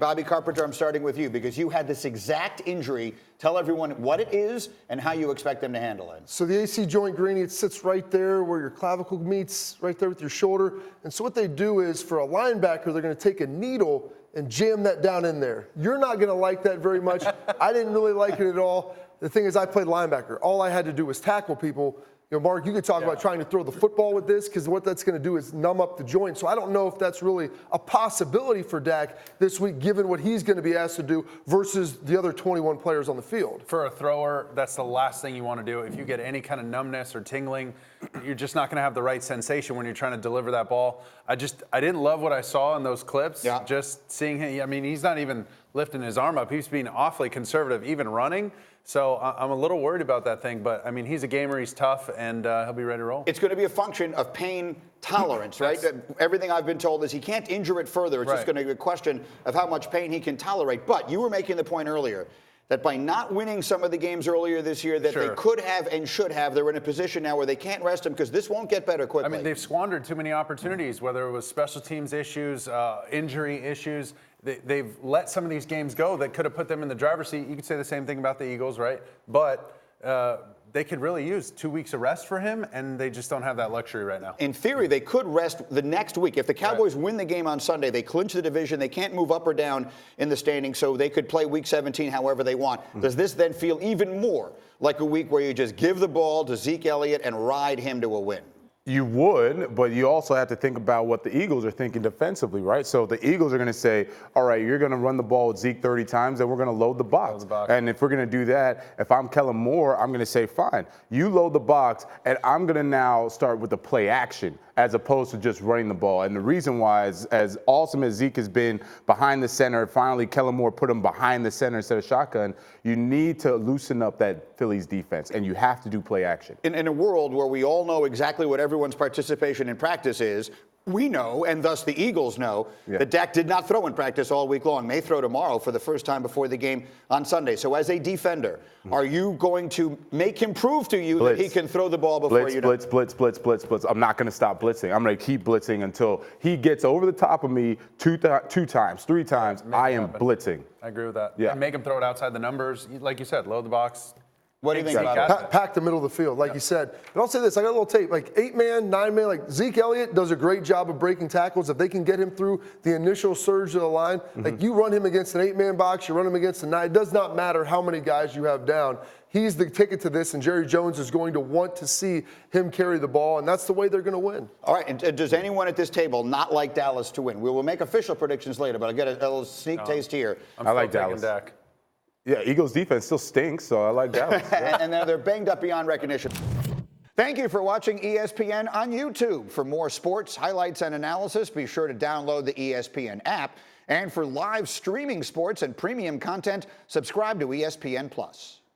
Bobby Carpenter, I'm starting with you because you had this exact injury. Tell everyone what it is and how you expect them to handle it. So the AC joint, Greeny, it sits right there where your clavicle meets, right there with your shoulder. And so what they do is for a linebacker, they're going to take a needle and jam that down in there. You're not going to like that very much. I didn't really like it at all. The thing is, I played linebacker. All I had to do was tackle people. You know, Mark, you could talk about trying to throw the football with this because what that's going to do is numb up the joint. So I don't know if that's really a possibility for Dak this week, given what he's going to be asked to do versus the other 21 players on the field. For a thrower, that's the last thing you want to do. If you get any kind of numbness or tingling, you're just not going to have the right sensation when you're trying to deliver that ball. I didn't love what I saw in those clips. Yeah. Just seeing him, I mean, he's not even lifting his arm up. He's being awfully conservative, even running. So I'm a little worried about that thing, but I mean, he's a gamer, he's tough, and he'll be ready to roll. It's going to be a function of pain tolerance, right? Everything I've been told is he can't injure it further. It's just going to be a question of how much pain he can tolerate. But you were making the point earlier that by not winning some of the games earlier this year that they could have and should have, they're in a position now where they can't rest him because this won't get better quickly. I mean, they've squandered too many opportunities, whether it was special teams issues, injury issues. They've let some of these games go that could have put them in the driver's seat. You could say the same thing about the Eagles, right? But they could really use 2 weeks of rest for him, and they just don't have that luxury right now. In theory, they could rest the next week. If the Cowboys win the game on Sunday, they clinch the division. They can't move up or down in the standings, so they could play Week 17 however they want. Does this then feel even more like a week where you just give the ball to Zeke Elliott and ride him to a win? You would, but you also have to think about what the Eagles are thinking defensively, right? So the Eagles are going to say, all right, you're going to run the ball with Zeke 30 times, then we're going to load the box. And if we're going to do that, if I'm Kellen Moore, I'm going to say, fine, you load the box, and I'm going to now start with the play action as opposed to just running the ball. And the reason why is, as awesome as Zeke has been behind the center, finally Kellen Moore put him behind the center instead of shotgun, you need to loosen up that Phillies defense, and you have to do play action. In a world where we all know exactly what everyone's participation in practice is, we know, and thus the Eagles know, that Dak did not throw in practice all week long, may throw tomorrow for the first time before the game on Sunday. So as a defender, are you going to make him prove to you that he can throw the ball before you blitz. I'm not going to stop blitzing. I'm going to keep blitzing until he gets over the top of me two times, 3 times. I am blitzing. I agree with that. Yeah. And make him throw it outside the numbers. Like you said, load the box. What do you think about it? Pack the middle of the field, like you said. And I'll say this, I got a little tape, like 8-man, 9-man, like Zeke Elliott does a great job of breaking tackles. If they can get him through the initial surge of the line, like you run him against an 8-man box, you run him against a 9, it does not matter how many guys you have down. He's the ticket to this, and Jerry Jones is going to want to see him carry the ball, and that's the way they're going to win. All right, and does anyone at this table not like Dallas to win? We will make official predictions later, but I'll get a little sneak taste here. I like Dallas. Dak. Yeah, Eagles defense still stinks, so I like Dallas. And they're banged up beyond recognition. Thank you for watching ESPN on YouTube. For more sports, highlights, and analysis, be sure to download the ESPN app. And for live streaming sports and premium content, subscribe to ESPN+.